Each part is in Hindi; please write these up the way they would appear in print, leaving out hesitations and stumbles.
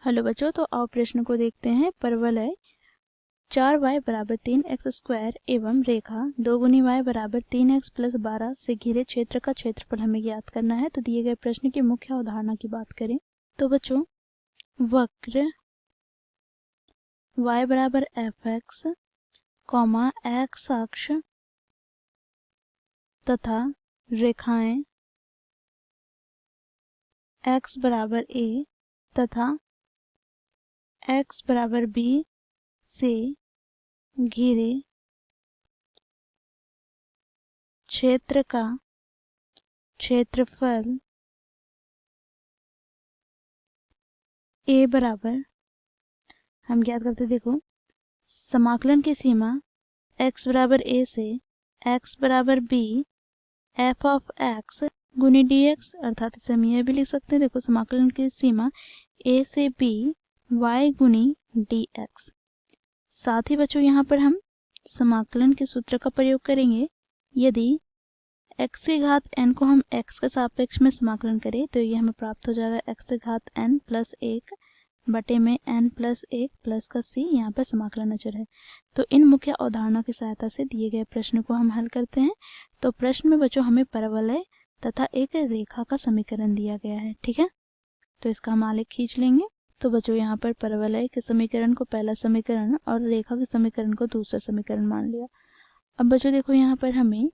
हेलो बच्चों, तो आओ प्रश्न को देखते हैं। परवलय 4y बराबर 3x स्क्वायर एवं रेखा 2 गुनी y बराबर 3x प्लस 12 से घिरे क्षेत्र का क्षेत्रफल हमें ज्ञात करना है। तो दिए गए प्रश्न की मुख्य अवधारणा की बात करें तो बच्चों, वक्र y बराबर fx, x अक्ष तथा रेखाएं x बराबर a तथा x बराबर b से घिरे क्षेत्र का क्षेत्रफल a बराबर, हम ज्ञात करते देखो, समाकलन की सीमा x बराबर a से x बराबर b f ऑफ x गुनी dx, अर्थात इसे हम यह भी लिख सकते हैं। देखो, समाकलन की सीमा a से b y गुनी dx। साथ ही बच्चों, यहाँ पर हम समाकलन के सूत्र का प्रयोग करेंगे। यदि x की घात n को हम x के सापेक्ष में समाकलन करें तो ये हमें प्राप्त हो जाएगा x की घात n प्लस 1 बटे में n प्लस 1 प्लस का c, यहाँ पर समाकलन अचर है। तो इन मुख्य अवधारणा की सहायता से दिए गए प्रश्न को हम हल करते हैं। तो प्रश्न में बच्चों हमें परवलय तथा एक रेखा का समीकरण दिया गया है। ठीक है, तो इसका हम आलेख खींच लेंगे। तो बच्चों, यहाँ पर परवलय के समीकरण को पहला समीकरण और रेखा के समीकरण को दूसरा समीकरण मान लिया। अब बच्चों देखो, यहाँ पर हमें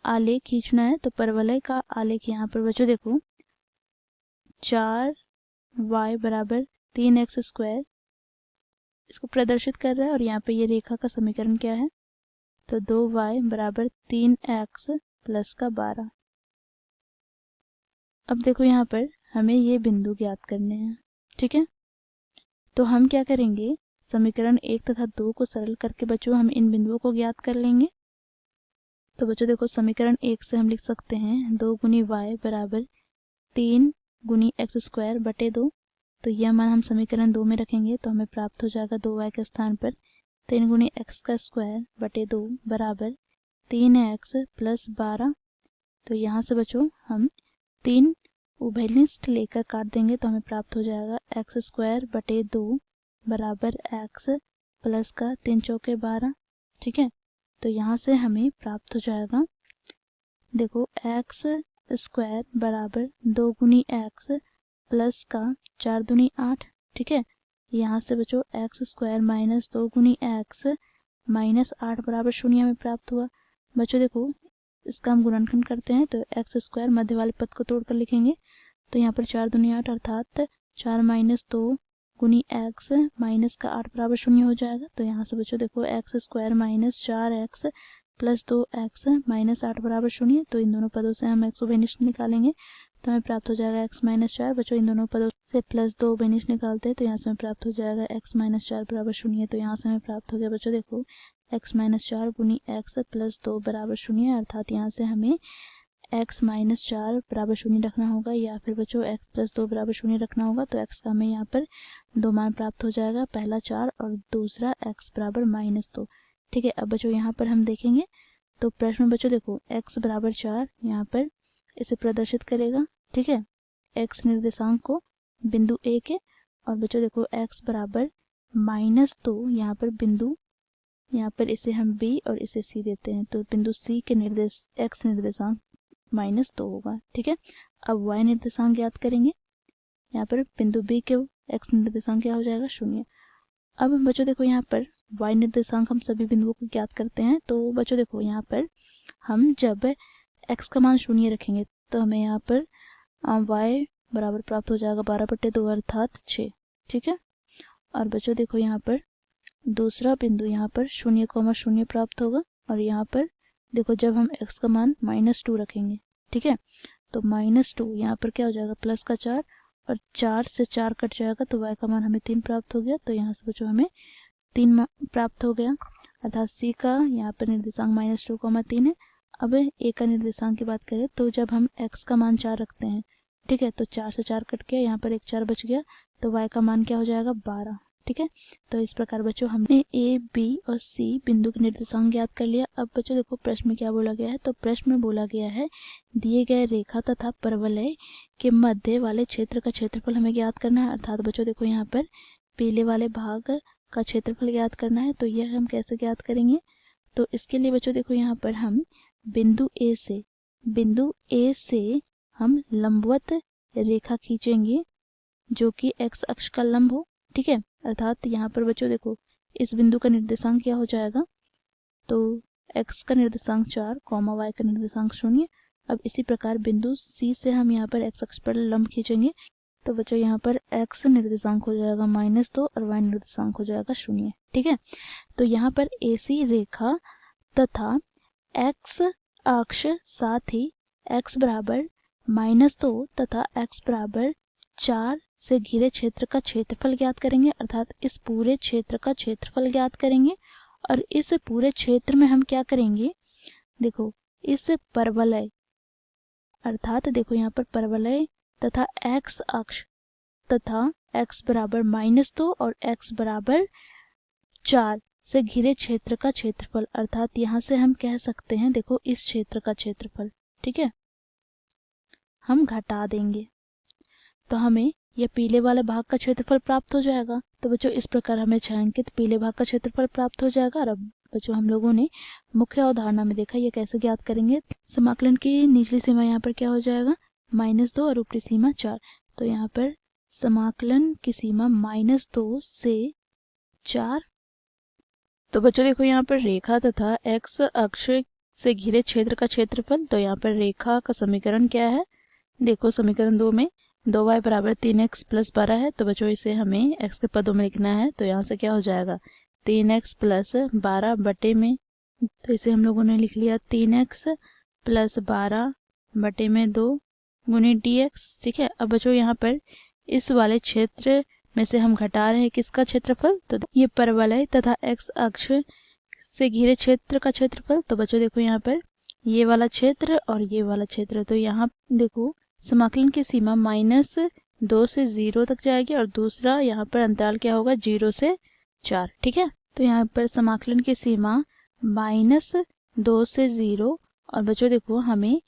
आलेख खींचना है। तो परवलय का आलेख यहाँ पर बच्चों देखो, 4y बराबर 3x स्क्वायर इसको प्रदर्शित कर रहा है। और यहाँ पे ये रेखा का समीकरण क्या है, तो 2y बराबर 3x प्लस का 12। अब देखो, यहाँ पर हमें ये बिंदु ज्ञात करने हैं। ठीक है, तो हम क्या करेंगे, समीकरण 1 तथा 2 को सरल करके बच्चों हम इन बिंदुओं को ज्ञात कर लेंगे। तो बच्चों देखो, समीकरण 1 से हम लिख सकते हैं 2 गुनी y बराबर 3 गुनी x स्क्वायर बटे 2। तो यह मान हम समीकरण 2 में रखेंगे तो हमें प्राप्त हो जाएगा 2y के स्थान पर 3 गुनी x का स्क्वायर बटे 2 बराबर 3x प्लस 12। तो यहाँ से बच्चों हम 3 उभयनिष्ठ लेकर काट देंगे तो हमें प्राप्त हो जाएगा x स्क्वायर बटे 2 बराबर x प्लस का 3 चौके 12। ठीक है, तो यहाँ से हमें प्राप्त हो जाएगा, देखो, x स्क्वायर बराबर 2 गुनी x प्लस का 4 दूनी 8। ठीक है, यहाँ से बच्चों x स्क्वायर माइनस 2 गुनी x माइनस 8 बराबर 0 हमें प्राप्त हुआ। बच्चों देखो, इसका हम गुणनखंड करते हैं तो x स्क्वायर मध्य वाले पद को तोड़कर लिखेंगे। तो यहाँ पर 4 दूनी 8 अर्थात 4 माइनस 2 गुनी x माइनस का 8 बराबर 0 हो जाएगा। तो यहाँ से बच्चों देखो, x square minus 4x plus 2x minus 8 बराबर 0। तो इन दोनों पदों से हम x उभयनिष्ठ निकालेंगे तो हमें प्राप्त हो जाएगा x माइनस 4। बच्चों, इन दोनों पदों से प्लस 2 उभयनिष्ठ निकालते हैं तो यहाँ से हमें प्राप्त हो जाएगा x माइनस 4 बराबर 0। तो यहाँ से हमें प्राप्त हो गया बच्चों देखो, x माइनस 4 गुनी x प्लस 2 बराबर 0, अर्थात यहाँ से हमें x माइनस 4 बराबर 0 रखना होगा या फिर बच्चों x प्लस 2 बराबर 0 रखना होगा। तो x का हमें यहाँ पर 2 मान प्राप्त हो जाएगा, पहला 4 और दूसरा x बराबर माइनस 2। ठीक है, अब बच्चों यहाँ पर हम देखेंगे तो प्रश्न बच्चों देखो, x बराबर 4 यहाँ पर इसे प्रदर्शित करेगा। ठीक है, x निर्देशांक को बिंदु A के, और बच्चों देखो x बराबर माइनस 2 यहाँ पर बिंदु, यहाँ पर इसे हम B और इसे C देते हैं तो बिंदु C के निर्देश x निर्देशांक माइनस 2 होगा। ठीक है, अब y निर्देशांक ज्ञात करेंगे। यहाँ पर बिंदु B के x निर्देशांक क्या हो जाएगा, 0। अब बच्चों देखो, यहाँ पर y निर्देशांक हम सभी बिंदुओं को ज्ञात करते हैं। तो बच्चों देखो, यहाँ पर हम जब x का मान 0 रखेंगे तो हमें यहाँ पर y बराबर प्राप्त हो जाएगा 12/2 अर्थात 6। ठीक है, और बच्चों देखो, यहाँ पर दूसरा बिंदु यहाँ पर 0,0 प्राप्त होगा। और यहाँ पर देखो, जब हम x का मान -2 रखेंगे, ठीक है, तो -2 यहाँ पर क्या हो जाएगा, प्लस का 4 और 4 से 4 कट जाएगा तो y का मान हमें 3 प्राप्त हो गया। तो यहाँ से बच्चों हमें 3 प्राप्त हो गया, अर्थात c का यहाँ पर निर्देशांक -2,3 है। अब a का निर्देशांक की बात करें तो जब हम x का मान 4 रखते हैं, ठीक है, तो 4 से 4 कट गया, यहाँ पर एक 4 बच गया तो y का मान क्या हो जाएगा, 12। ठीक है। तो इस प्रकार बच्चों हमने ए, बी और सी बिंदु के निर्देशांक ज्ञात कर लिया। अब बच्चों देखो प्रश्न में क्या बोला गया है। तो प्रश्न में बोला गया है दिए गए रेखा तथा परवलय के मध्य वाले क्षेत्र का क्षेत्रफल हमें ज्ञात करना है। अर्थात बच्चों देखो यहाँ पर पीले वाले भाग का क्षेत्रफल ज्ञात करना है। तो यह हम कैसे ज्ञात करेंगे। तो इसके लिए बच्चों देखो यहाँ पर हम बिंदु ए से हम लंबवत रेखा खींचेंगे जो कि एक्स अक्ष का लंब हो, ठीक है। अर्थात यहाँ पर बच्चों देखो इस बिंदु का निर्देशांक क्या हो जाएगा। तो x का निर्देशांक 4, y का निर्देशांक 0। अब इसी प्रकार बिंदु C से हम यहाँ पर x अक्ष पर लंब खींचेंगे। तो बच्चों यहाँ पर x निर्देशांक हो जाएगा -2 और y निर्देशांक हो जाएगा 0, ठीक है। तो यहाँ पर AC रेखा तथा x अक्ष साथ ही x बराबर -2 तथा x बराबर 4 से घिरे क्षेत्र का क्षेत्रफल ज्ञात करेंगे। अर्थात इस पूरे क्षेत्र का क्षेत्रफल ज्ञात करेंगे। और इस पूरे क्षेत्र में हम क्या करेंगे, देखो इस परवलय अर्थात देखो यहाँ पर परवलय तथा x अक्ष तथा x बराबर -2 और x बराबर 4 से घिरे क्षेत्र का क्षेत्रफल, अर्थात यहाँ से हम कह सकते हैं देखो इस क्षेत्र का क्षेत्रफल, ठीक है, हम घटा देंगे तो हमें यह पीले वाले भाग का क्षेत्रफल प्राप्त हो जाएगा। तो बच्चों इस प्रकार हमें छायांकित पीले भाग का क्षेत्रफल प्राप्त हो जाएगा। और अब बच्चों हम लोगों ने मुख्य अवधारणा में देखा ये कैसे ज्ञात करेंगे। समाकलन की निचली सीमा यहाँ पर क्या हो जाएगा -2 और ऊपरी सीमा 4। तो यहाँ पर समाकलन की सीमा -2 से 4। तो बच्चों देखो यहाँ पर रेखा तथा x अक्ष से घिरे क्षेत्र का क्षेत्रफल। तो यहाँ पर रेखा का समीकरण क्या है, देखो समीकरण 2 में 2y बराबर 3x प्लस 12 है। तो बच्चों इसे हमें x के पदों में लिखना है। तो यहाँ से क्या हो जाएगा 3x प्लस 12 बटे में, तो इसे हम लोगों ने लिख लिया 3x प्लस 12 बटे में 2 गुनी dx, ठीक है। अब बच्चों यहाँ पर इस वाले क्षेत्र में से हम घटा रहे हैं किसका क्षेत्रफल, तो ये परवलय तथा x अक्ष से घिरे क्षेत्र का क्षेत्रफल। तो बच्चों देखो यहाँ पर ये वाला क्षेत्र और ये वाला क्षेत्र, तो यहाँ देखो समाकलन की सीमा -2 से 0 तक जाएगी और दूसरा यहाँ पर अंतराल क्या होगा 0 से 4, ठीक है। तो यहाँ पर समाकलन की सीमा -2 से 0। और बच्चों देखो हमें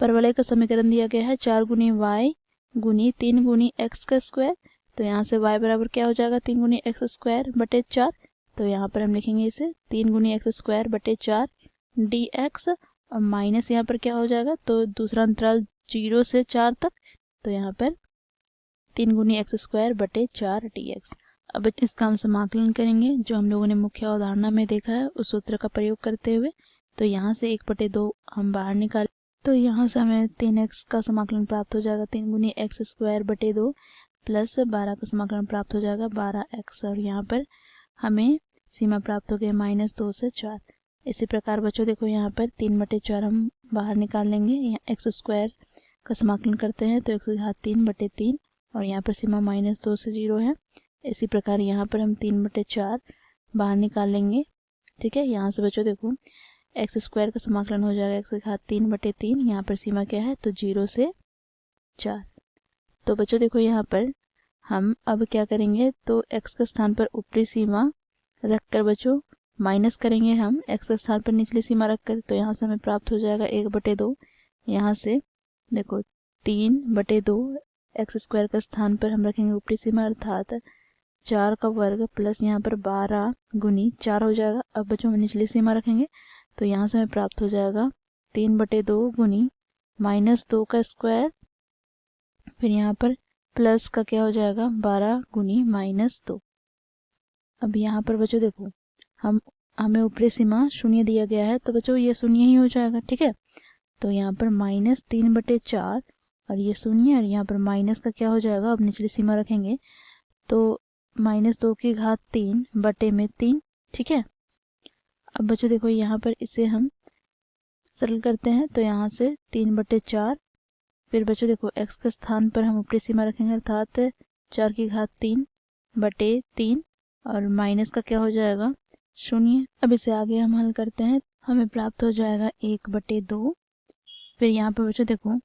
परवलय का समीकरण दिया गया है 4 गुनी y गुनी 3 गुनी x का स्क्वायर। तो यहाँ से y बराबर क्या हो जाएगा 3 गुनी x स्क्वायर बटे 4। तो यहाँ पर हम लिखेंगे इसे 3 गुनी x स्क्वायर बटे 4 dx और माइनस यहाँ पर क्या हो जाएगा, तो दूसरा अंतराल 0 से 4 तक। तो यहाँ पर 3 गुनी x स्क्वायर बटे 4 dx। अब इसका हम समाकलन करेंगे जो हम लोगों ने मुख्य अवधारणा में देखा है उस सूत्र का प्रयोग करते हुए। तो यहाँ से 1/2 हम बाहर निकाल, तो यहाँ से हमें 3x का समाकलन प्राप्त हो जाएगा 3 गुनी x स्क्वायर बटे 2 प्लस 12 का समाकलन प्राप्त हो जाएगा 12x। और यहाँ पर हमें सीमा प्राप्त हो गई -2 से 4। इसी प्रकार बच्चों देखो यहाँ पर 3/4 हम बाहर निकाल लेंगे। यहाँ x स्क्वायर का समाकलन करते हैं तो x की घात 3/3 और यहाँ पर सीमा -2 से 0 है। इसी प्रकार यहाँ पर हम 3/4 बाहर निकाल लेंगे, ठीक है। यहाँ से बच्चों देखो x स्क्वायर का समाकलन हो जाएगा x की घात 3/3, यहाँ पर सीमा क्या है तो 0 से 4। तो बच्चों देखो यहाँ पर हम अब क्या करेंगे, तो x के स्थान पर ऊपरी सीमा रखकर बच्चों माइनस करेंगे हम x के स्थान पर निचली सीमा रखकर। तो यहाँ से हमें प्राप्त हो जाएगा 1/2। यहाँ से देखो 3/2 x स्क्वायर का स्थान पर हम रखेंगे ऊपरी सीमा अर्थात 4 का वर्ग प्लस यहाँ पर 12 गुनी 4 हो जाएगा। अब बच्चों हम निचली सीमा रखेंगे तो यहाँ से हमें प्राप्त हो जाएगा 3/2 गुनी -2 का स्क्वायर, फिर यहाँ पर प्लस का क्या हो जाएगा 12 गुनी -2। अब यहाँ पर बच्चों देखो हमें ऊपरी सीमा 0 दिया गया है तो बच्चों ये 0 ही हो जाएगा, ठीक है। तो यहाँ पर -3/4 और ये 0 और यहाँ पर माइनस का क्या हो जाएगा, अब निचली सीमा रखेंगे तो -2 की घात 3 बटे में 3, ठीक है। अब बच्चों देखो यहाँ पर इसे हम सरल करते हैं तो यहाँ से 3/4, फिर बच्चों देखो x के स्थान पर हम ऊपरी सीमा रखेंगे अर्थात 4 की घात 3 बटे 3 और माइनस का क्या हो जाएगा 0। अब इसे आगे हम हल करते हैं, हमें प्राप्त हो जाएगा 1/2। फिर यहाँ पर बच्चों देखो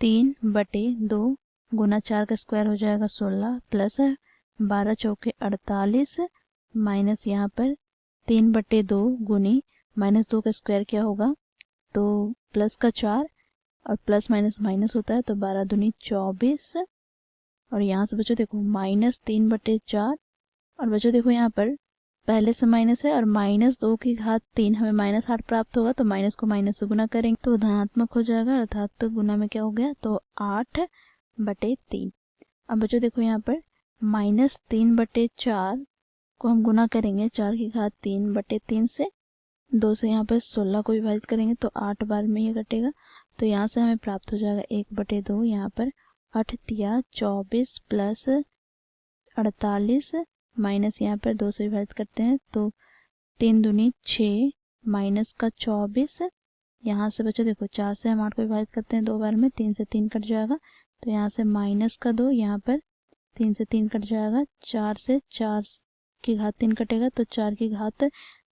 3/2 गुना 4 का स्क्वायर हो जाएगा 16 प्लस 12 चौके 48 माइनस यहाँ पर 3/2 गुनी -2 का स्क्वायर क्या होगा, तो प्लस का 4 और प्लस माइनस माइनस होता है, तो 12 दूनी 24 और यहाँ से बच्चों देखो -3/4 और बच्चों देखो यहाँ पर पहले से माइनस है और -2 की घात 3 हमें -8 प्राप्त होगा, तो माइनस को माइनस से गुना करेंगे तो धनात्मक हो जाएगा, अर्थात तो गुना में क्या हो गया, तो 8/3। अब बच्चों देखो यहाँ पर -3/4 को हम गुना करेंगे 4 की घात 3/3 से, 2 से यहाँ पर 16 को विभाजित करेंगे तो 8 बार में ये कटेगा, तो यहाँ से हमें प्राप्त हो जाएगा 1/2। यहाँ पर 8 तिया 24 प्लस 48 माइनस यहाँ पर 2 से विभाजित करते हैं तो 3 दूनी 6 माइनस का 24। यहाँ से बच्चों देखो 4 से हम 8 को विभाजित करते हैं 2 बार में, 3 से 3 कट जाएगा, तो यहाँ से माइनस का 2, यहाँ पर 3 से 3 कट जाएगा, 4 से 4 की घात 3 कटेगा तो 4 की घात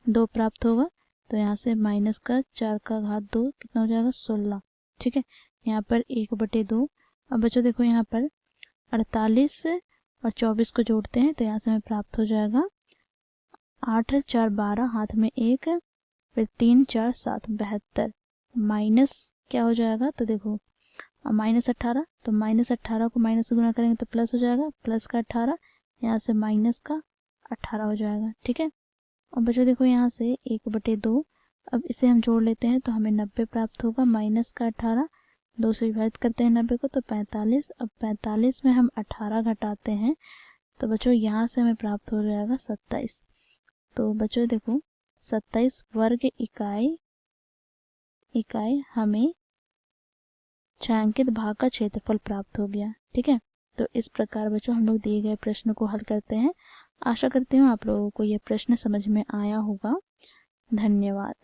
2 प्राप्त होगा, तो यहाँ से माइनस का 4 का घात 2 कितना हो जाएगा, 16। ठीक है, यहाँ पर 1/2। अब बच्चों देखो यहाँ पर 48 और 24 को जोड़ते हैं तो यहाँ से हमें प्राप्त हो जाएगा 8 4 12, हाथ में 1, फिर 3 4 7 72, माइनस क्या हो जाएगा, तो देखो -18, तो -18 को माइनस से गुना करेंगे तो प्लस हो जाएगा, प्लस का 18, यहाँ से माइनस का 18 हो जाएगा। ठीक है, और बच्चों देखो यहाँ से 1/2, अब इसे हम जोड़ लेते हैं तो हमें 90 प्राप्त होगा, माइनस का 18, 2 से विभाजित करते हैं 90 को तो 45। अब 45 में हम 18 घटाते हैं तो बच्चों यहाँ से हमें प्राप्त हो जाएगा 27। तो बच्चों देखो 27 वर्ग इकाई हमें छायांकित भाग का क्षेत्रफल प्राप्त हो गया। ठीक है, तो इस प्रकार बच्चों हम लोग दिए गए प्रश्न को हल करते हैं। आशा करती हूँ आप लोगों को यह प्रश्न समझ में आया होगा। धन्यवाद।